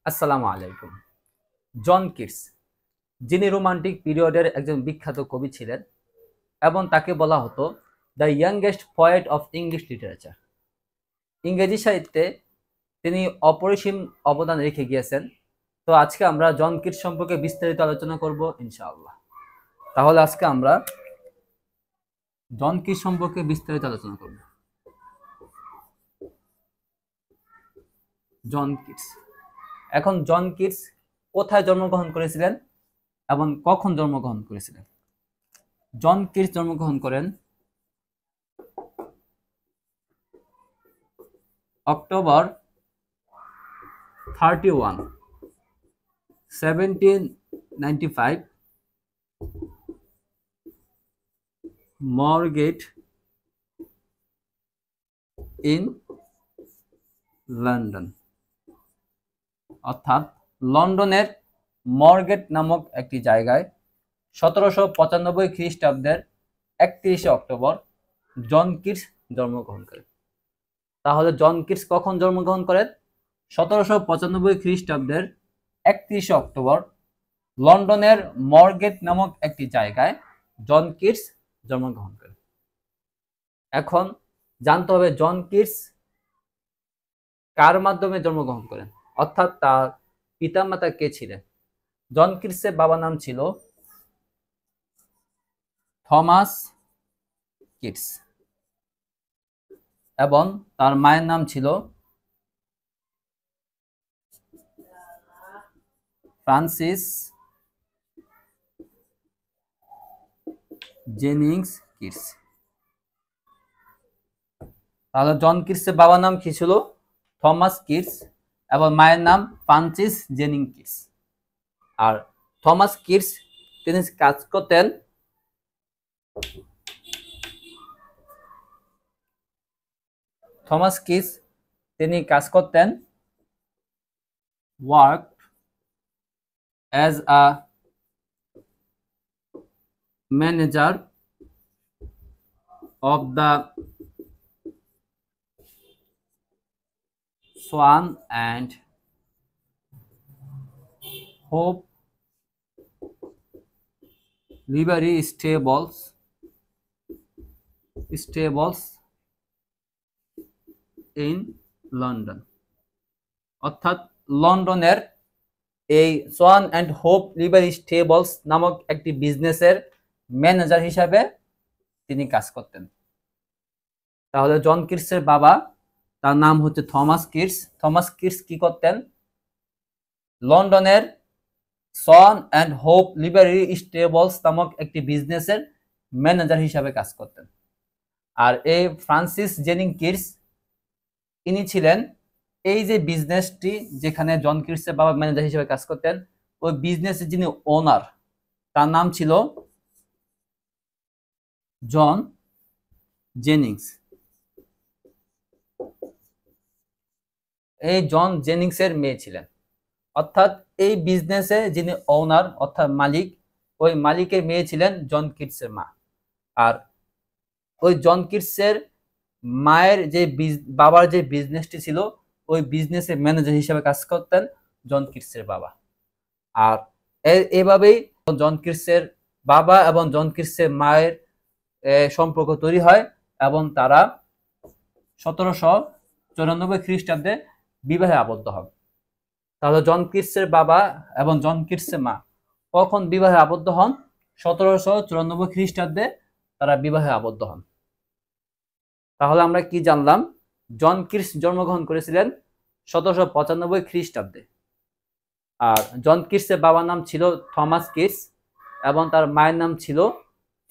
আসসালামু আলাইকুম। John Keats, যিনি রোমান্টিক পিরিয়ডের একজন বিখ্যাত কবি ছিলেন এবং তাকে বলা হতো the youngest poet of English literature. ইংরেজি সাহিত্যে তিনি অপরিসীম অবদান রেখে গিয়েছেন। তো আজকে আমরা জন কিটস সম্পর্কে বিস্তারিত আলোচনা করব ইনশাআল্লাহ। তাহলে আজকে আমরা জন কিটস সম্পর্কে বিস্তারিত আলোচনা করব। জন কিটস, এখন জন কিটস কোথায় জন্মগ্রহণ করেছিলেন এবং কখন জন্মগ্রহণ করেছিলেন? জন কিটস জন্মগ্রহণ করেন অক্টোবর 31, 1795 মরগেট ইন লন্ডন, অর্থাৎ লন্ডনের মরগেট নামক একটি জায়গায় 1795 খ্রিস্টাব্দের 31শে অক্টোবর জন কিটস জন্মগ্রহণ করেন। তাহলে জন কিটস কখন জন্মগ্রহণ করেন? 1795 খ্রিস্টাব্দের 31শে অক্টোবর লন্ডনের মরগেট নামক একটি জায়গায় জন কিটস জন্মগ্রহণ করেন। এখন জানতে হবে জন কিটস কার মাধ্যমে জন্মগ্রহণ করেন, অর্থাৎ তার পিতামাতা কে ছিলেন। জন কিটসের বাবার নাম ছিল থমাস কিটস এবং তার মায়ের নাম ছিল ফ্রান্সিস জেনিংস কিটস। তাহলে জন কিটসের বাবার নাম কি ছিল? থমাস কিটস এবং মায়ের নাম ফ্রান্সিস জেনিং কিটস। আর থমাস কিটস তিনি কাজ করতেন work as a manager of the Swan and Hope livery stables in London, অর্থাৎ লন্ডনের এই Schwann and hope livery stables নামক একটি বিজনেসের ম্যানেজার হিসাবে তিনি কাজ করতেন। তাহলে জন কিটসের বাবা, তার নাম হচ্ছে থমাস কিটস। থমাস কিটস কি করতেন? লন্ডনের সন অ্যান্ড হোপ লিভারি স্টেবলস নামক একটি বিজনেসের ম্যানেজার হিসাবে কাজ করতেন। আর এই ফ্রান্সিস জেনিং কিটস ইনি ছিলেন এই যে বিজনেসটি যেখানে জন কিটসের বাবা ম্যানেজার হিসেবে কাজ করতেন, ওই বিজনেসের যিনি ওনার তার নাম ছিল জন জেনিংস। এই জন জেনিংসের মেয়ে ছিলেন, অর্থাৎ এই বিজনেসে যিনি ওনার অর্থাৎ মালিক, ওই মালিকের মেয়ে ছিলেন জন কিটসের মা। আর ওই জন কিটসের মায়ের যে বাবার যে বিজনেসটি ছিল, ওই বিজনেসের ম্যানেজার হিসেবে কাজ করতেন জন কিটসের বাবা। আর এভাবেই জন কিটসের বাবা এবং জন কিটসের মায়ের সম্পর্ক তৈরি হয় এবং তারা 1794 খ্রিস্টাব্দে বিবাহে আবদ্ধ হন। তাহলে জন কিটসের বাবা এবং জন কিটসের মা কখন বিবাহে আবদ্ধ হন? 1794 খ্রিস্টাব্দে তারা বিবাহে আবদ্ধ হন। তাহলে আমরা কি জানলাম? জন কিটস জন্মগ্রহণ করেছিলেন 1795 খ্রিস্টাব্দে। আর জন কিটসের বাবার নাম ছিল থমাস কিটস এবং তার মায়ের নাম ছিল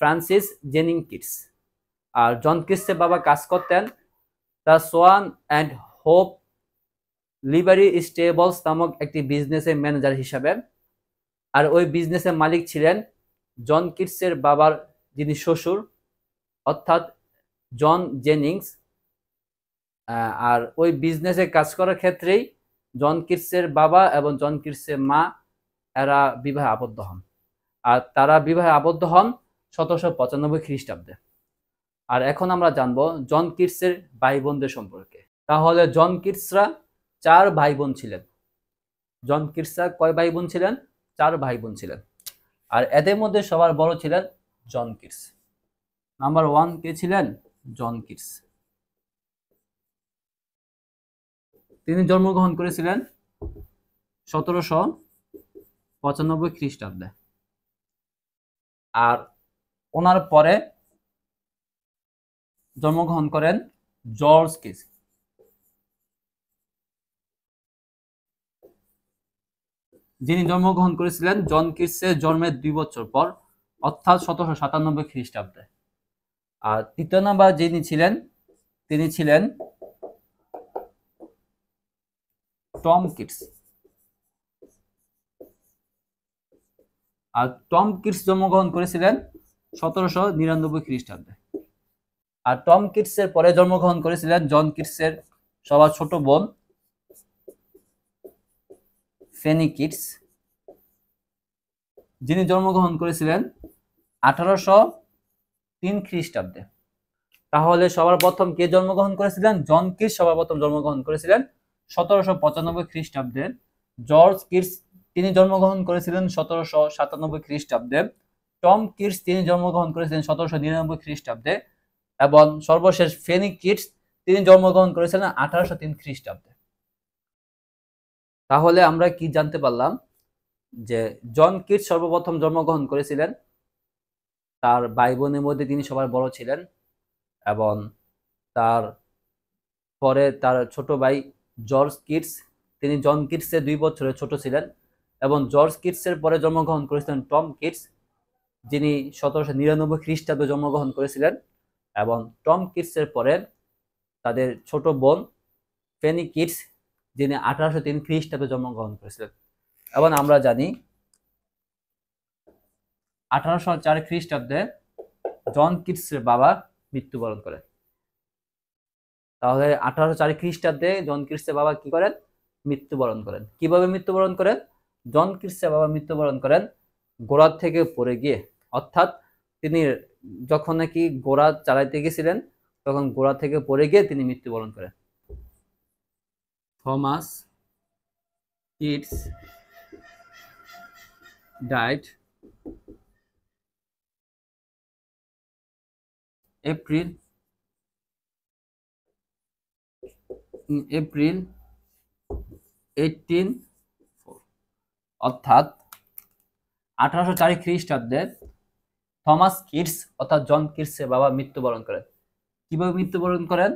ফ্রান্সিস জেনিং কিটস। আর জন কিটসের বাবা কাজ করতেন the swan and hope livery stables নামক একটি বিজনেসের ম্যানেজার হিসাবে। আর ওই বিজনেসের মালিক ছিলেন জন কিটসের বাবার যিনি শ্বশুর, অর্থাৎ জন জেনিংস। আর ওই বিজনেসে কাজ করার ক্ষেত্রেই জন কিটসের বাবা এবং জন কিটসের মা এরা বিবাহে আবদ্ধ হন। আর তারা বিবাহে আবদ্ধ হন 1795 খ্রিস্টাব্দে। আর এখন আমরা জানবো জন কিটসের ভাই বোনদের সম্পর্কে। তাহলে জন কিটসরা 4 ভাই বোন ছিলেন। জন কিটসরা কয় ভাই বোন ছিলেন? 4 ভাই বোন ছিলেন। আর এদের মধ্যে সবার বড় ছিলেন জন কিটস। নাম্বার 1 কে ছিলেন? John Keats. তিনি জন্মগ্রহণ করেছিলেন 1795 খ্রিস্টাব্দে। আর ওনার পরে জন্মগ্রহণ করেন জর্জ কিটস। যিনি জন্মগ্রহণ করেছিলেন জন কিটসের জন্মের 2 বছর পর, অর্থাৎ 1797 খ্রিস্টাব্দে। আর তৃতীয় নাম্বার যিনি ছিলেন তিনি ছিলেন টম কিটস। আর টম কিটস জন্মগ্রহণ করেছিলেন 1799 খ্রিস্টাব্দে। আর টম কিটসের পরে জন্মগ্রহণ করেছিলেন জন কিটসের সবার ছোট বোন ফেনি কিটস, যিনি জন্মগ্রহণ করেছিলেন 1803 খ্রিস্টাব্দে। তাহলে সবার প্রথম কে জন্মগ্রহণ করেছিলেন? জন কিটস সবার প্রথম জন্মগ্রহণ করেছিলেন 1795 খ্রিস্টাব্দে। জর্জ কিটস তিনি জন্মগ্রহণ করেছিলেন 1797 খ্রিস্টাব্দে। টম কিটস তিনি জন্মগ্রহণ করেছিলেন 1799 খ্রিস্টাব্দে। এবং সর্বশেষ ফেনি কিটস তিনি জন্মগ্রহণ করেছিলেন 1803 খ্রিস্টাব্দে। তাহলে আমরা কি জানতে পারলাম? যে জন কিটস সর্বপ্রথম জন্মগ্রহণ করেছিলেন, তার ভাই বোনের মধ্যে তিনি সবার বড় ছিলেন, এবং তার পরে তার ছোট ভাই জর্জ কিটস তিনি জন কিটসের 2 বছরের ছোট ছিলেন, এবং জর্জ কিটসের পরে জন্মগ্রহণ করেছিলেন টম কিটস, যিনি 1799 খ্রিস্টাব্দে জন্মগ্রহণ করেছিলেন, এবং টম কিটসের পরে তাদের ছোট বোন ফেনি কিটস, যিনি 1803 খ্রিস্টাব্দে জন্মগ্রহণ করেছিলেন। এবং আমরা জানি 1804 খ্রিস্টাব্দে জন কিটসের বাবা মৃত্যুবরণ করেন। তাহলে 1804 খ্রিস্টাব্দে জন কিটসের বাবা কি করেন? মৃত্যুবরণ করেন। কিভাবে মৃত্যুবরণ করেন? জন কিটসের বাবা মৃত্যুবরণ করেন ঘোড়া থেকে পড়ে গিয়ে। অর্থাৎ তিনি যখন নাকি ঘোড়া চালাইতে গেছিলেন তখন ঘোড়া থেকে পড়ে গিয়ে তিনি মৃত্যুবরণ করেন। থমাস কিটস died April 1804, অর্থাৎ 1804 খ্রিস্টাব্দে থমাস কিটস অর্থাৎ জন কিটসের বাবা মৃত্যুবরণ করেন। কিভাবে মৃত্যুবরণ করেন?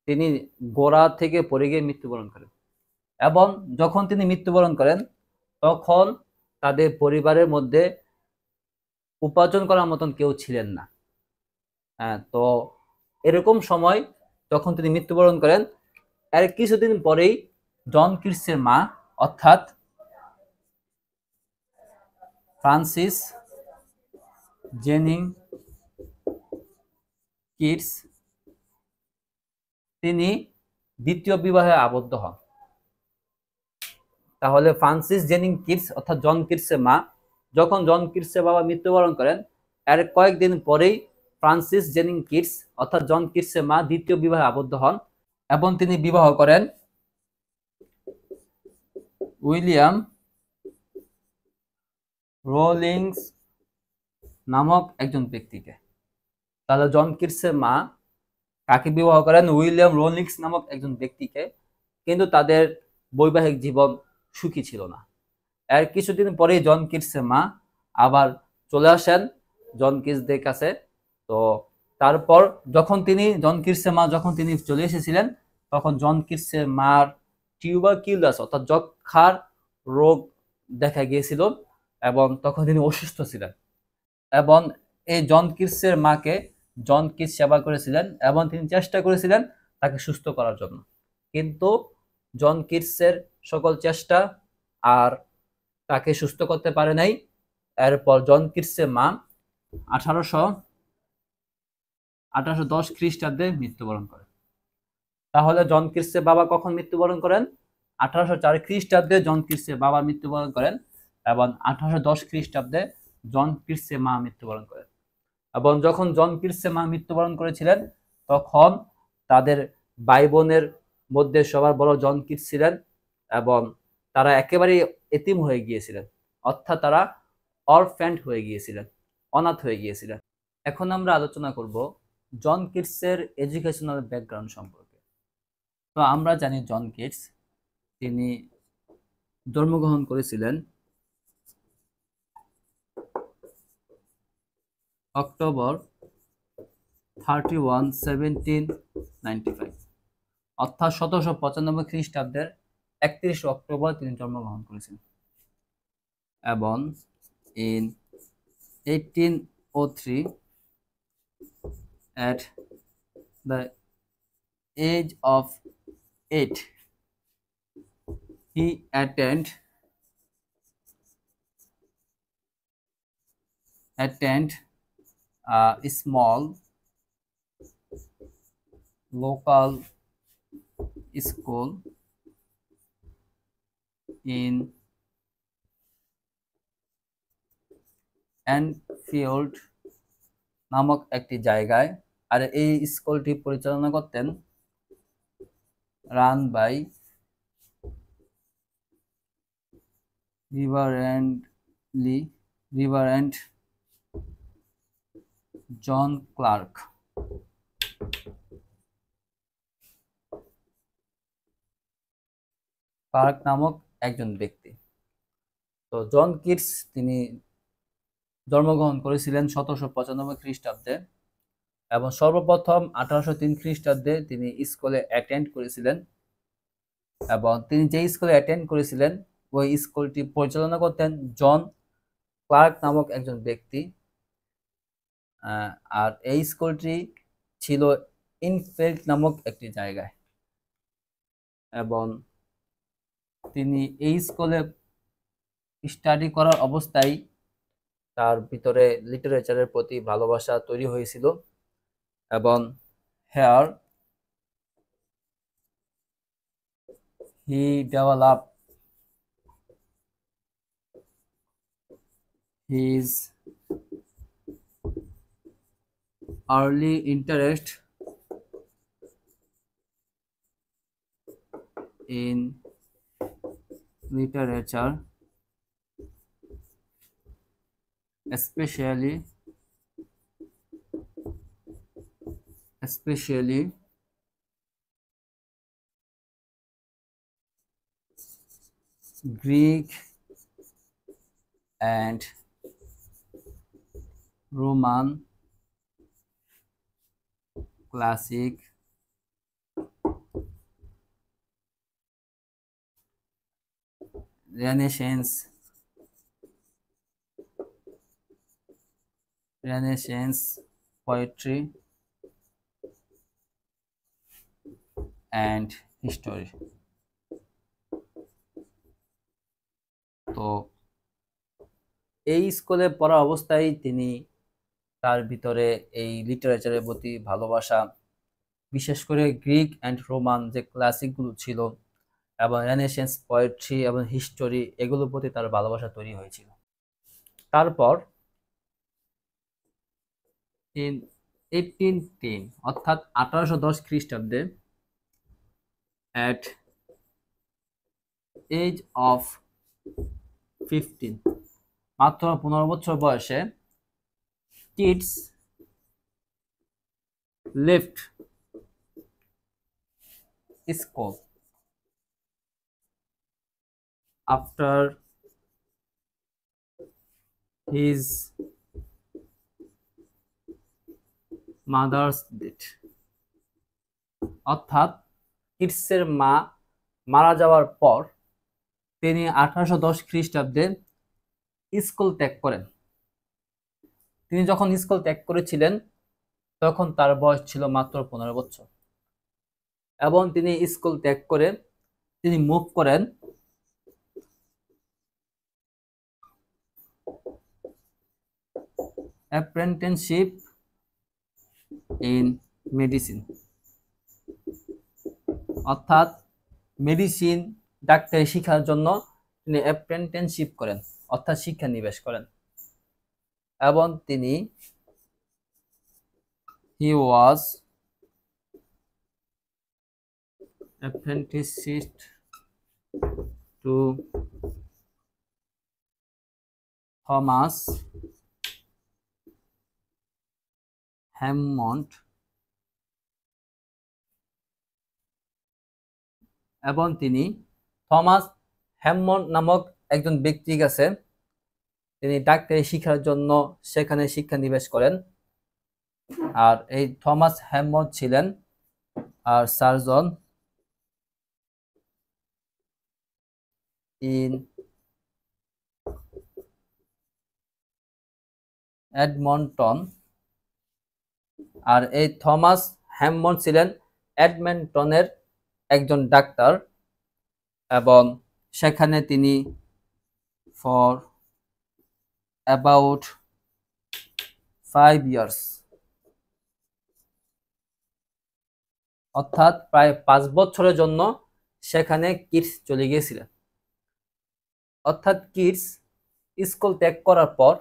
তিনি ঘোড়া থেকে পড়ে গিয়ে মৃত্যুবরণ করেন। এবং যখন তিনি মৃত্যুবরণ করেন তখন তাদের পরিবারের মধ্যে উপার্জন করার মতন কেউ ছিলেন না। তো এরকম সময় যখন তিনি মৃত্যুবরণ করেন, এর কিছুদিন পরেই জন কিটসের মা অর্থাৎ ফ্রান্সিস জেনিং কিটস তিনি দ্বিতীয় বিবাহে আবদ্ধ হন। তাহলে ফ্রান্সিস জেনিং কিটস অর্থাৎ জন কিটসের মা যখন জন কিটসের বাবা মৃত্যুবরণ করেন, এর কয়েকদিন পরেই ফ্রান্সিস জেনিং কিটস অর্থাৎ জন কিটসের মা দ্বিতীয় বিবাহে আবদ্ধ হন এবং তিনি বিবাহ করেন উইলিয়াম রোলিংস নামক একজন ব্যক্তিকে। তাহলে জন কিটসের মা কাকে বিবাহ করেন? উইলিয়াম রোলিংস নামক একজন ব্যক্তিকে। কিন্তু তাদের বৈবাহিক জীবন সুখী ছিল না। এর কিছুদিন পরেই জন কিটসের মা আবার চলে আসেন জন কিটসদের কাছে। তো তারপর যখন জন কিটসের মা যখন তিনি চলে এসেছিলেন তখন জন কিটসের মার টিউবারকিউলাস অর্থাৎ যক্ষার রোগ দেখা গিয়েছিল এবং তখন তিনি অসুস্থ ছিলেন। এবং এই জন কিটসের মাকে জন কিটস সেবা করেছিলেন এবং তিনি চেষ্টা করেছিলেন তাকে সুস্থ করার জন্য। কিন্তু জন কিটসের সকল চেষ্টা আর তাকে সুস্থ করতে পারে নাই। এরপর জন কিটসের মা 1810 খ্রিস্টাব্দে মৃত্যুবরণ করেন। তাহলে জন কিটসের বাবা কখন মৃত্যুবরণ করেন? 1804 খ্রিস্টাব্দে জন কিটসের বাবা মৃত্যুবরণ করেন এবং 1810 খ্রিস্টাব্দে জন কিটসের মা মৃত্যুবরণ করেন। এবং যখন জন কিটসের মা মৃত্যুবরণ করেছিলেন তখন তাদের ভাই বোনের মধ্যে সবার বড় জন কিটস ছিলেন এবং তারা একেবারে এতিম হয়ে গিয়েছিলেন, অর্থাৎ তারা অরফ্যান্ড হয়ে গিয়েছিলেন, অনাথ হয়ে গিয়েছিলেন। এখন আমরা আলোচনা করব জন কিটসের এডুকেশনাল ব্যাকগ্রাউন্ড সম্পর্কে। তো আমরা জানি জন কিটস তিনি জন্মগ্রহণ করেছিলেন অক্টোবর 31, 1795, অর্থাৎ 1795 খ্রিস্টাব্দের 31 অক্টোবর তিনি জন্মগ্রহণ করেছিলেন। এবং in 1803, at the age of 8, he attend a small local school in Enfield নামক একটি জায়গায়। আর এই স্কুলটি পরিচালনা করতেন run by reverend John Clarke. Clarke নামক একজন ব্যক্তি। তো জন কিটস তিনি জন্মগ্রহণ করেছিলেন 1795 খ্রিস্টাব্দে এবং সর্বপ্রথম 1803 খ্রিস্টাব্দে তিনি স্কুলে অ্যাটেন্ড করেছিলেন। এবং তিনি যে স্কুলে অ্যাটেন্ড করেছিলেন ওই স্কুলটি পরিচালনা করতেন জন ক্লার্ক নামক একজন ব্যক্তি। আর এই স্কুলটি ছিল ইনফিল্ড নামক একটি জায়গায়। এবং তিনি এই স্কুলে স্টাডি করার অবস্থায় তার ভিতরে লিটারেচারের প্রতি ভালোবাসা তৈরি হয়েছিল। এবং hair he developed his early interest in literature, especially Greek and Roman classic Renaissance poetry and history। তো এই স্কুলে পড়া অবস্থায় তিনি তার ভিতরে এই লিটারেচারের প্রতি ভালোবাসা, বিশেষ করে গ্রিক অ্যান্ড রোমান যে ক্লাসিকগুলো ছিল এবং রেনেসাঁস পোয়েট্রি এবং হিস্টোরি, এগুলোর প্রতি তার ভালোবাসা তৈরি হয়েছিল। তারপর in 1810 অর্থাৎ 1810 খ্রিস্টাব্দে at age of 15, মাত্র 15 বছর বয়সে Kitts left school after his mother's death, অর্থাৎ কিটসের মা মারা যাওয়ার পর তিনি 1810 খ্রিস্টাব্দে স্কুল ত্যাগ করেন। তিনি যখন স্কুল ত্যাগ করেছিলেন তখন তার বয়স ছিল মাত্র 15 বছর। এবং তিনি স্কুল ত্যাগ করে তিনি মুভ করেন অ্যাপ্রেন্টিসশিপ ইন মেডিসিন, অর্থাৎ মেডিসিন ডাক্তারি শিক্ষার জন্য তিনি অ্যাপ্রেন্টিসশিপ করেন, অর্থাৎ শিক্ষা নিবেশ করেন। এবং তিনি he was apprenticed to Thomas Hammond, এবং তিনি থমাস হ্যামন্ড নামক একজন ব্যক্তির কাছে তিনি ডাক্তারি শিক্ষার জন্য সেখানে শিক্ষানিবেশ করেন। আর এই থমাস হ্যামন্ড ছিলেন আর সার্জন ইন এডমন্টন। আর এই থমাস হ্যামন্ড ছিলেন এডমন্টনের একজন ডাক্তার, এবং সেখানে তিনি ফর অ্যাবাউট 5 ইয়ার্স, অর্থাৎ প্রায় 5 বছরের জন্য সেখানে কিটস চলে গিয়েছিলেন। অর্থাৎ কিটস স্কুল ত্যাগ করার পর,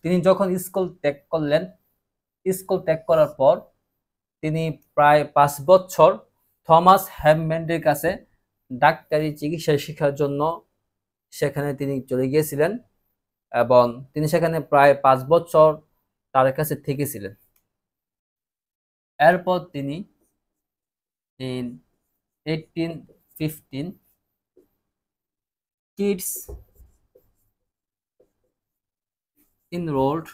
তিনি যখন স্কুল ত্যাগ করলেন, স্কুল ত্যাগ করার পর তিনি প্রায় 5 বছর থমাস হ্যামন্ডের কাছে ডাক্তারি চিকিৎসা শেখার জন্য সেখানে তিনি চলে গিয়েছিলেন, এবং তিনি সেখানে প্রায় 5 বছর তার কাছে থেকেছিলেন। এরপর তিনি in 1815 kids enrolled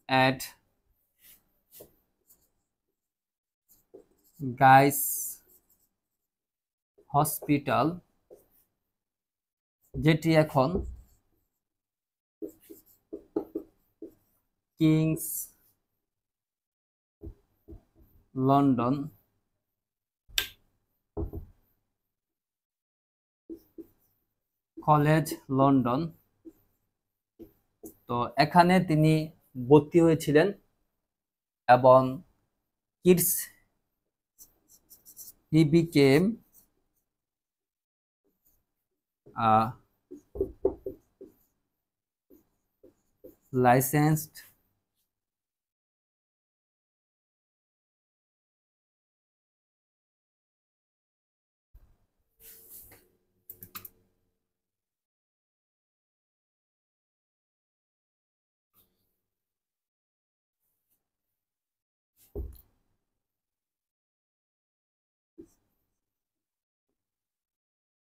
at Guy's Hospital, যেটি এখন কিংস লন্ডন কলেজ লন্ডন। তো এখানে তিনি ভর্তি হয়েছিলেন, এবং kids he became a licensed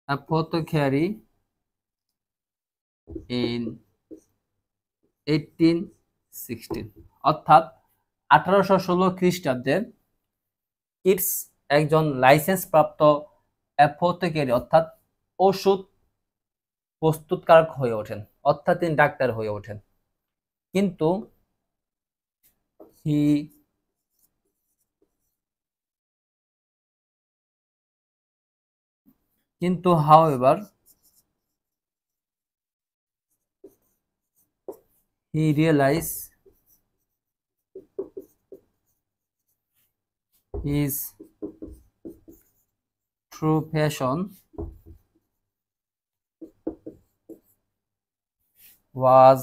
apothecary in 1816, অর্থাৎ 1816 খ্রিস্টাব্দে কিটস একজন লাইসেন্স প্রাপ্ত অ্যাপোথেকেরি অর্থাৎ ওষুধ প্রস্তুতকারক হয়ে ওঠেন, অর্থাৎ তিনি ডাক্তার হয়ে ওঠেন। কিন্তু হি however he realized his true passion was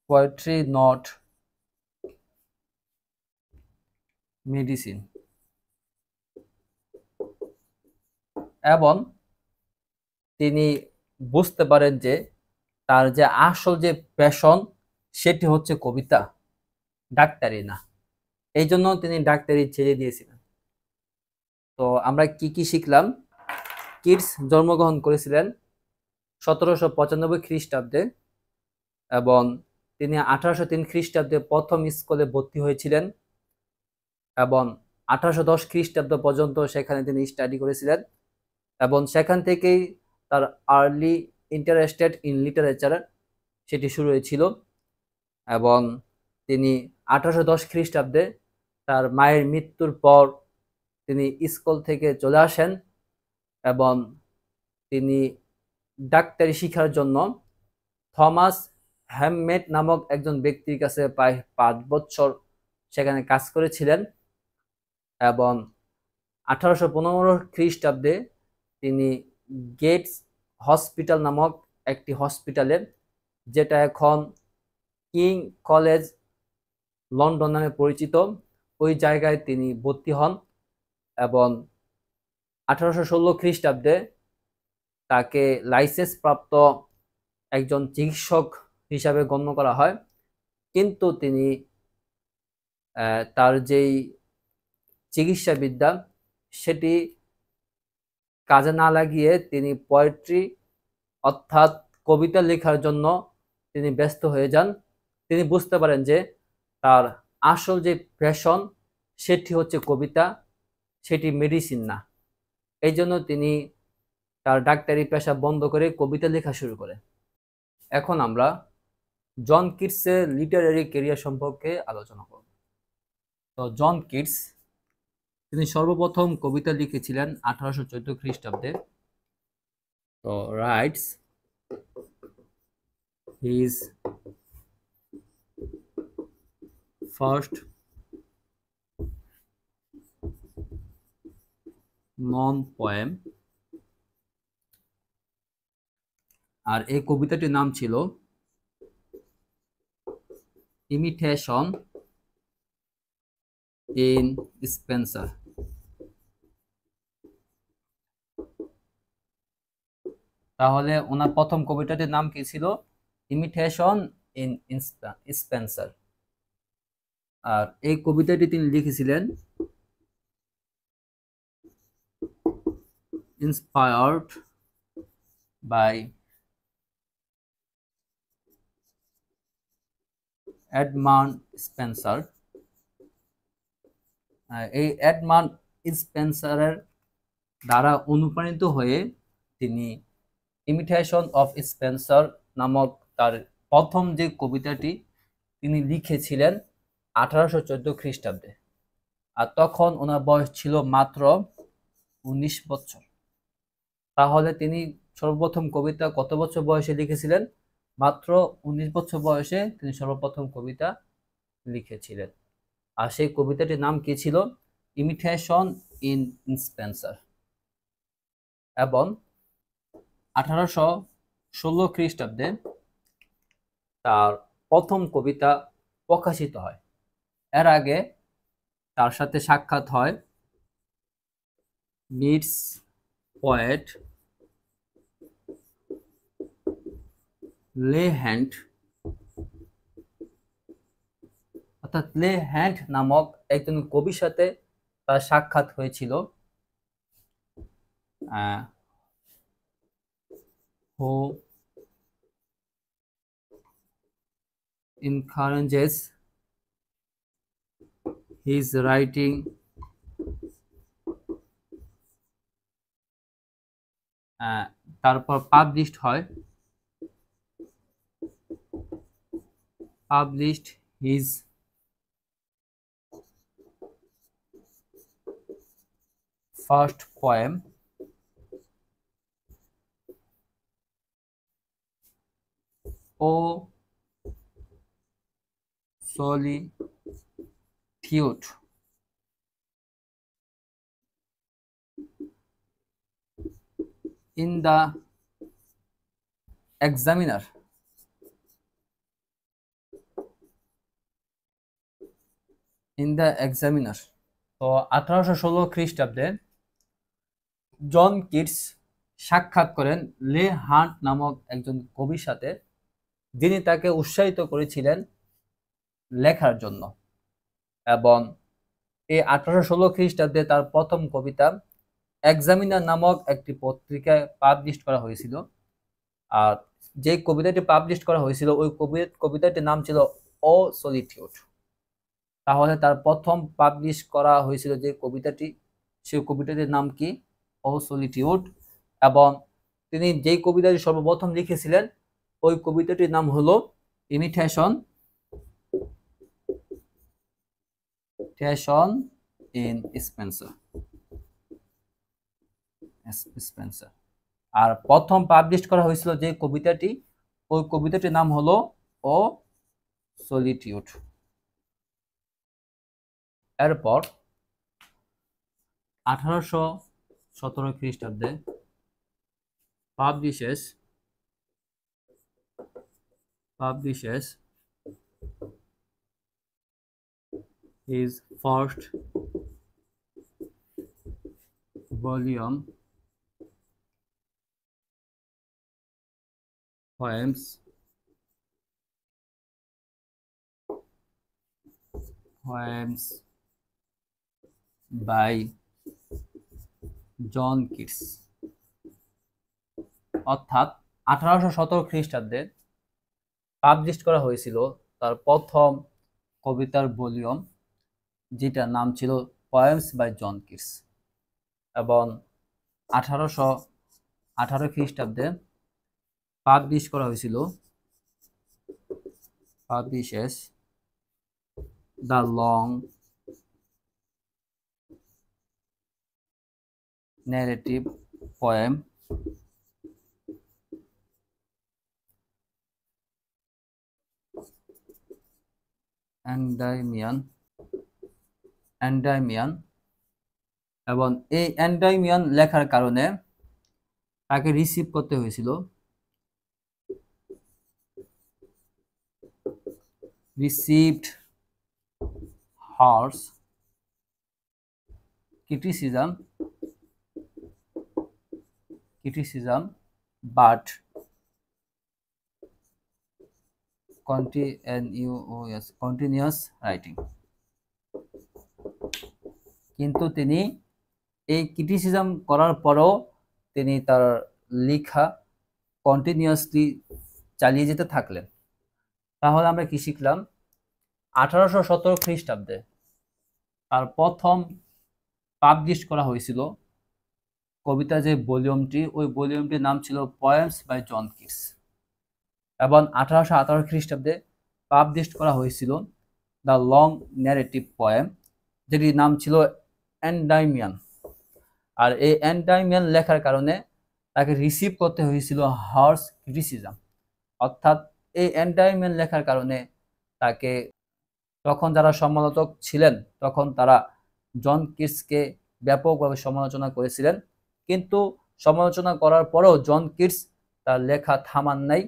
poetry, not medicine, এবং তিনি বুঝতে পারেন যে তার যে আসল যে প্যাশন সেটি হচ্ছে কবিতা, ডাক্তারি না। এই জন্য তিনি ডাক্তারি ছেড়ে দিয়েছিলেন। তো আমরা কি কি শিখলাম? কিটস জন্মগ্রহণ করেছিলেন 1795 খ্রিস্টাব্দে, এবং তিনি 1803 খ্রিস্টাব্দে প্রথম স্কুলে ভর্তি হয়েছিলেন, এবং 1810 খ্রিস্টাব্দ পর্যন্ত সেখানে তিনি স্টাডি করেছিলেন, এবং সেখান থেকেই তার আর্লি ইন্টারেস্টেড ইন লিটারেচার সেটি শুরু হয়েছিল, এবং তিনি 1810 খ্রিস্টাব্দে তার মায়ের মৃত্যুর পর তিনি স্কুল থেকে চলে আসেন, এবং তিনি ডাক্তারি শিক্ষার জন্য থমাস হ্যামমেড নামক একজন ব্যক্তির কাছে প্রায় 5 বছর সেখানে কাজ করেছিলেন, এবং 1815 খ্রিস্টাব্দে তিনি গেটস হসপিটাল নামক একটি হসপিটালে, যেটা এখন কিং কলেজ লন্ডন নামে পরিচিত, ওই জায়গায় তিনি ভর্তি হন এবং 1816 খ্রিস্টাব্দে তাকে লাইসেন্স প্রাপ্ত একজন চিকিৎসক হিসাবে গণ্য করা হয়। কিন্তু তিনি তার যেই চিকিৎসাবিদ্যা সেটি কাজে না লাগিয়ে তিনি পোয়েট্রি অর্থাৎ কবিতা লেখার জন্য তিনি ব্যস্ত হয়ে যান। তিনি বুঝতে পারেন যে তার আসল যে প্যাশন সেটি হচ্ছে কবিতা, সেটি মেডিসিন না। এই জন্য তিনি তার ডাক্তারি পেশা বন্ধ করে কবিতা লেখা শুরু করে। এখন আমরা জন কিটসের লিটারারি ক্যারিয়ার সম্পর্কে আলোচনা করব। তো জন কিটস তিনি সর্বপ্রথম কবিতা লিখেছিলেন 1814 খ্রিস্টাব্দে। তো রাইটস হিজ ফার্স্ট নন পোয়েম, আর এই কবিতাটির নাম ছিল ইমিটেশন ইন স্পেন্সার। তাহলে ওনার প্রথম কবিতাটির নাম কি ছিল? Imitation in Spencer. আর এই কবিতাটি তিনি লিখেছিলেন inspired by এডমান্ড স্পেন্সার। এই এডমান্ড স্পেন্সারের দ্বারা অনুপ্রাণিত হয়ে তিনি ইমিটেশন অফ স্পেন্সার নামক তার প্রথম যে কবিতাটি তিনি লিখেছিলেন 1814 খ্রিস্টাব্দে। আর তখন ওনার বয়স ছিল মাত্র 19 বছর। তাহলে তিনি সর্বপ্রথম কবিতা কত বছর বয়সে লিখেছিলেন? মাত্র 19 বছর বয়সে তিনি সর্বপ্রথম কবিতা লিখেছিলেন। আর সেই কবিতাটির নাম কি ছিল? Imitation in Spencer. এবং 1816 খ্রিস্টাব্দে তার প্রথম কবিতা প্রকাশিত হয়। এর আগে তার সাথে সাক্ষাৎ হয় মিটস পোয়েট লে হ্যান্ড, অর্থাৎ লে হ্যান্ড নামক একজন কবির সাথে তার সাক্ষাৎ হয়েছিল, who encourages his writing তারপর পাবলিশড হয়, published his first poem O Solitude in the Examiner। In the examiner. তো 1816 খ্রিস্টাব্দে জন কিটস সাক্ষাৎ করেন লে হান্ট নামক একজন কবির সাথে, যিনি তাকে উৎসাহিত করেছিলেন লেখার জন্য। এবং এই 1816 খ্রিস্টাব্দে তার প্রথম কবিতা এক্সামিনার নামক একটি পত্রিকায় পাবলিশ করা হয়েছিল। আর যে কবিতাটি পাবলিশ করা হয়েছিল ওই কবিতাটির নাম ছিল ও সলিটিউড। তাহলে তার প্রথম পাবলিশ করা হয়েছিল যে কবিতাটি, সেই কবিতাটির নাম কি? ও সলিটিউড। এবং তিনি যেই কবিতাটি সর্বপ্রথম লিখেছিলেন ওই কবিতাটির নাম হলো ইমিটেশন ইন স্পেন্সার। আর প্রথম পাবলিশ করা হয়েছিল যে কবিতাটি, ওই কবিতাটির নাম হলো ও সলিটিউড। এরপর 1817 খ্রিস্টাব্দে publishes his first volume poems by John Keats, অর্থাৎ 1817 খ্রিস্টাব্দে পাবলিশ করা হয়েছিল তার প্রথম কবিতার ভলিউম, যেটার নাম ছিল পোয়েমস বাই জন কিটস, এবং 1818 খ্রিস্টাব্দে পাবলিশ করা হয়েছিল পাবলিশেস দ্য লং narrative poem এন্ডাইমিয়ান, এবং এই এন্ডাইমিয়ান লেখার কারণে তাকে রিসিভ করতে হয়েছিল received harsh criticism but continuous writing, কিন্তু তিনি এই ক্রিটিসিজম করার পরও তিনি তার লেখা কন্টিনিউয়াসলি চালিয়ে যেতে থাকলেন। তাহলে আমরা কি শিখলাম? 1817 খ্রিস্টাব্দে তার প্রথম পাবলিশ করা হয়েছিল কবিতা যে ভলিউমটি, ওই ভলিউমটির নাম ছিল পোয়েমস বাই জন কিটস, এবং 1818 খ্রিস্টাব্দে পাবলিশ করা হয়েছিল দ্য লং ন্যারেটিভ পোয়েম, যেটির নাম ছিল এন্ডাইমিয়ান। আর এই এন্ডাইমিয়ান লেখার কারণে তাকে রিসিভ করতে হয়েছিল হার্শ ক্রিটিসিজম, অর্থাৎ এই এন্ডাইমিয়ান লেখার কারণে তাকে, তখন যারা সমালোচক ছিলেন তখন তারা জন কিটসকে ব্যাপকভাবে সমালোচনা করেছিলেন, কিন্তু সমালোচনা করার পরেও জন কিটস তার লেখা থামান নাই,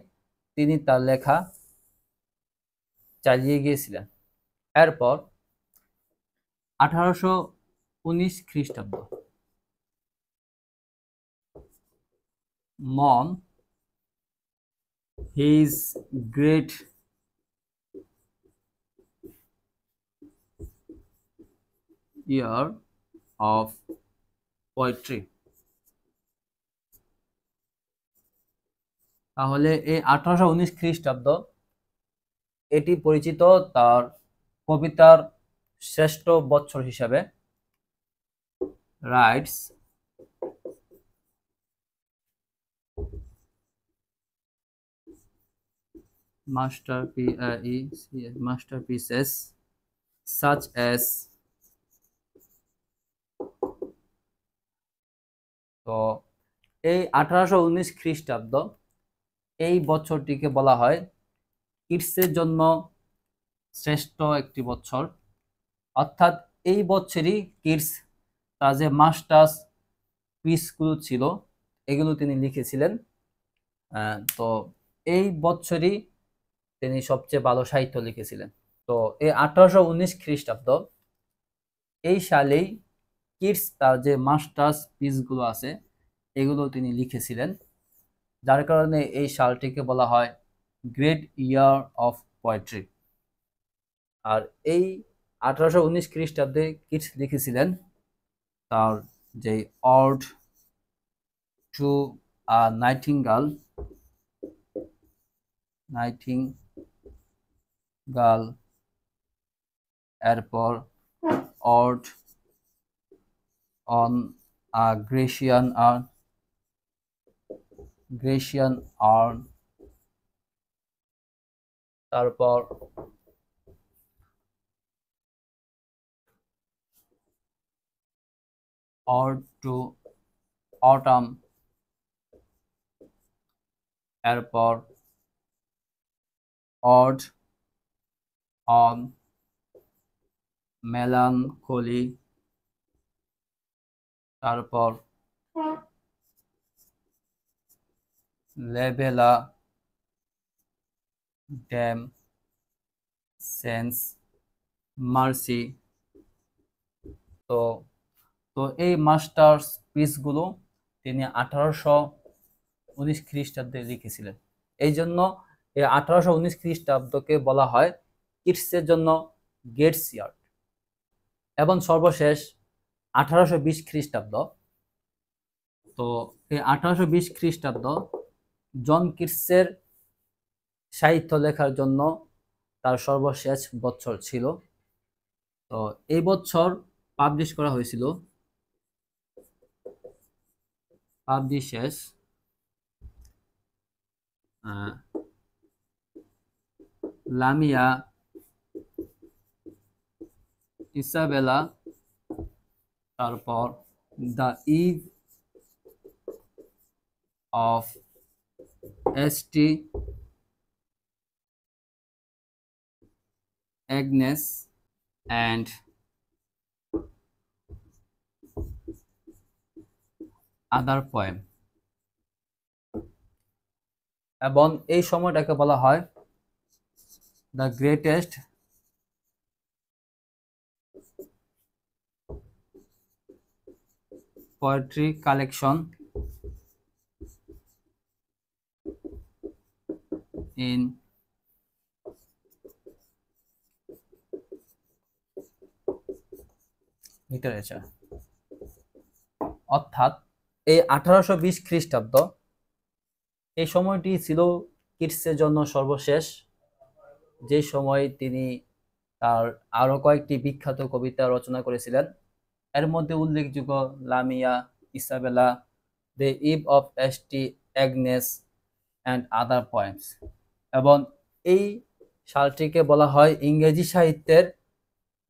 তিনি তার লেখা চালিয়ে গিয়েছিলেন। এরপর 1819 খ্রিস্টাব্দ, মন his great year of poetry, তাহলে এই 1819 খ্রিস্টাব্দ এটি পরিচিত তার কবিতার শ্রেষ্ঠ বৎসর হিসাবে। রাইটস masterpieces such as, তো এই 1819 খ্রিস্টাব্দ এই বছরটিকে বলা হয় কিটসের জন্য শ্রেষ্ঠ একটি বছর, অর্থাৎ এই বছরই কিটস তার যে মাস্টার্স পিসগুলো ছিল এগুলো তিনি লিখেছিলেন। তো এই বছরই তিনি সবচেয়ে ভালো সাহিত্য লিখেছিলেন। তো এই 1819 খ্রিস্টাব্দ এই সালেই কিটস তার যে মাস্টার্স পিসগুলো আছে এগুলো তিনি লিখেছিলেন, যার কারণে এই সালটিকে বলা হয় গ্রেট ইয়ার অফ পোয়েট্রি। আর এই 1819 খ্রিস্টাব্দে কিটস লিখেছিলেন তার যে অড টু আ নাইটিঙ্গেল, এরপর অড অন আ গ্রেসিয়ান আর্ন, তারপর অড টু অটাম, এরপর অড অন মেলানকোলি, তারপর লেবেলা ড্যাম সেন্স মার্সি তো তো এই মাস্টার্স পিসগুলো তিনি 1819 খ্রিস্টাব্দে লিখেছিলেন। এই জন্য এই 1819 খ্রিস্টাব্দকে বলা হয় কিটসের জন্য গেটস ইয়ার। এবং সর্বশেষ 1820 খ্রিস্টাব্দ। তো এই 1820 খ্রিস্টাব্দ জন কিটসের সাহিত্য লেখার জন্য তার সর্বশেষ বছর ছিল। তো এই বছর পাবলিশ করা হয়েছিল পাবলিশেস লামিয়া ইসাবেলা, তারপর the eve of S T Agnes and other poem. এবং এই সময়টাকে বলা হয় the greatest poetry collection in literature. অর্থাৎ এই 1820 খ্রিস্টাব্দ এই সময়টি ছিল কিটসের জন্য সর্বশেষ, যে সময় তিনি তার আরো কয়েকটি বিখ্যাত কবিতা রচনা করেছিলেন। এর মধ্যে উল্লেখযোগ্য Lamia Isabella, the eve of S T Agnes and other poems. এবং এই সালটিকে বলা হয় ইংরেজি সাহিত্যের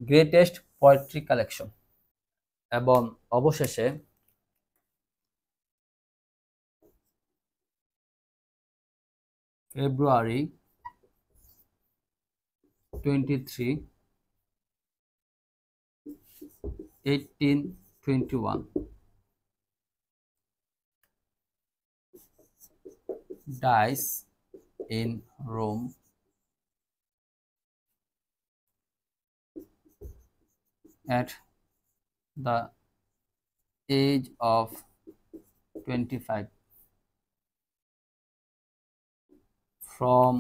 গ্রেটেস্ট পোয়েট্রি কালেকশন। এবং অবশেষে ফেব্রুয়ারি 23, 1821 dies in Rome at the age of 25 from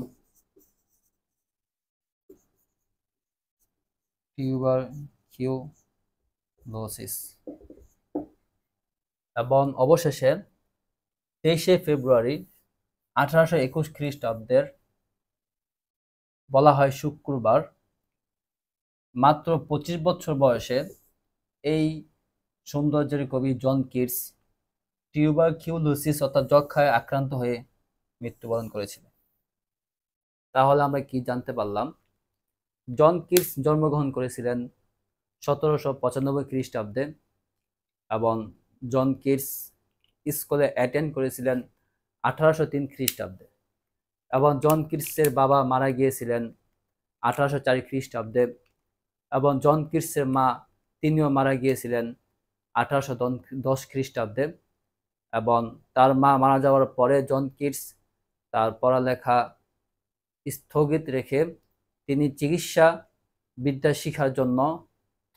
tuberculosis। এবং অবশেষে 23শে ফেব্রুয়ারি 1821 খ্রিস্টাব্দের বলা হয় শুক্রবার, মাত্র 25 বছর বয়সে এই সৌন্দর্যের কবি জন কিটস টিউবারকিউলোসিস অর্থাৎ যক্ষায় আক্রান্ত হয়ে মৃত্যুবরণ করেছিলেন। তাহলে আমরা কি জানতে পারলাম? জন কিটস জন্মগ্রহণ করেছিলেন 1795 খ্রিস্টাব্দে এবং জন কিটস স্কুলে অ্যাটেন্ড করেছিলেন 1803 খ্রিস্টাব্দে। এবং জন কিটসের বাবা মারা গিয়েছিলেন 1804 খ্রিস্টাব্দে। এবং জন কিটসের মা তিনিও মারা গিয়েছিলেন 1810 খ্রিস্টাব্দে। এবং তার মা মারা যাওয়ার পরে জন কিটস তার পড়ালেখা স্থগিত রেখে তিনি চিকিৎসা বিদ্যা শিখার জন্য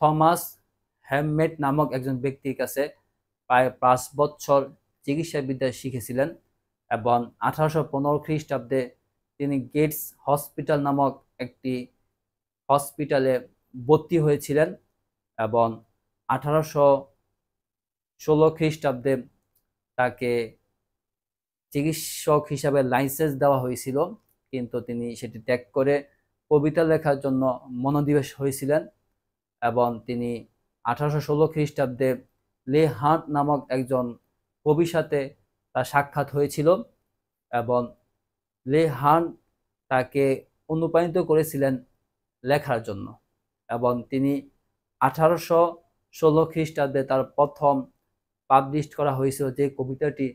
থমাস হ্যামমেট নামক একজন ব্যক্তির কাছে প্রায় 5 বছর চিকিৎসা বিদ্যা শিখেছিলেন। এবং 1815 খ্রিস্টাব্দে তিনি গেটস হসপিটাল নামক একটি হসপিটালে ভর্তি হয়েছিলেন। এবং 1816 খ্রিস্টাব্দে তাকে চিকিৎসক হিসাবে লাইসেন্স দেওয়া হয়েছিল, কিন্তু তিনি সেটি ত্যাগ করে কবিতা লেখার জন্য মনোনিবেশ হয়েছিলেন। এবং তিনি 1816 খ্রিস্টাব্দে লে হান্ট নামক একজন কবির সাথে তার সাক্ষাৎ হয়েছিল এবং লে হান্ট তাকে অনুপ্রাণিত করেছিলেন লেখার জন্য। এবং তিনি 1816 খ্রিস্টাব্দে তার প্রথম পাবলিশ করা হয়েছিল যে কবিতাটি,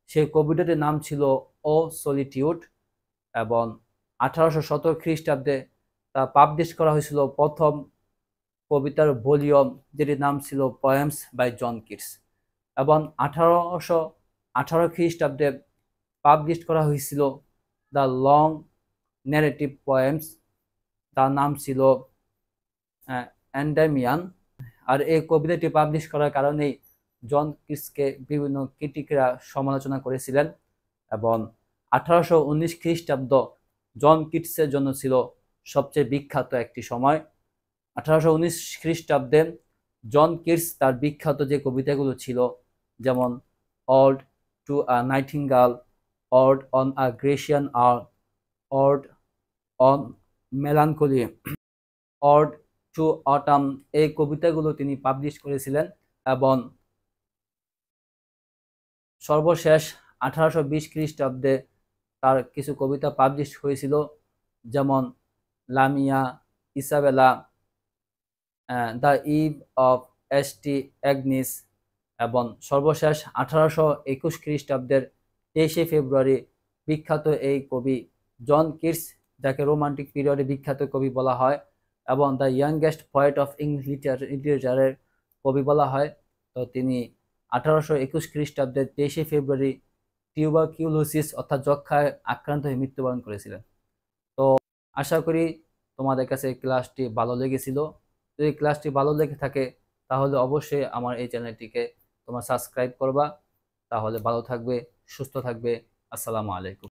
সেই কবিতাটির নাম ছিল ও সলিটিউড। এবং 1817 খ্রিস্টাব্দে তা পাবলিশ করা হয়েছিল প্রথম কবিতার ভলিউম, যেটির নাম ছিল পোয়েমস বাই জন কিটস। এবং 1818 খ্রিস্টাব্দে পাবলিশ করা হয়েছিল দ্য লং ন্যারেটিভ পোয়েমস, তার নাম ছিল এন্ডামিয়ান। আর এই কবিতাটি পাবলিশ করার কারণেই জন কিটসকে বিভিন্ন ক্রিটিকরা সমালোচনা করেছিলেন। এবং 1819 খ্রিস্টাব্দ জন কিটসের জন্য ছিল সবচেয়ে বিখ্যাত একটি সময়। 1819 খ্রিস্টাব্দে জন কিটস তার বিখ্যাত যে কবিতাগুলো ছিল, যেমন ode to a nightingale, ode on a Grecian urn, ode on melancholy, ode to autumn, এই কবিতাগুলো তিনি পাবলিশ করেছিলেন। এবং সর্বশেষ 1820 খ্রিস্টাব্দে তার কিছু কবিতা পাবলিশ হয়েছিল, যেমন Lamia, Isabella, the eve of S T. Agnes. এবং সর্বশেষ 1821 খ্রিস্টাব্দের 23শে ফেব্রুয়ারি বিখ্যাত এই কবি জন কিটস, যাকে রোমান্টিক পিরিয়ডে বিখ্যাত কবি বলা হয় এবং the youngest poet of English লিটারেচারের কবি বলা হয়, তো তিনি 1821 খ্রিস্টাব্দের 23শে ফেব্রুয়ারি টিউবারকিউলোসিস অর্থাৎ যক্ষ্মায় আক্রান্ত হয়ে মৃত্যুবরণ করেছিলেন। তো আশা করি তোমাদের কাছে ক্লাসটি ভালো লেগেছিল। যদি ক্লাসটি ভালো লেগে থাকে তাহলে অবশ্যই আমার এই চ্যানেলটিকে তোমরা সাবস্ক্রাইব করবা। তাহলে ভালো থাকবে, সুস্থ থাকবে। আসসালামু আলাইকুম।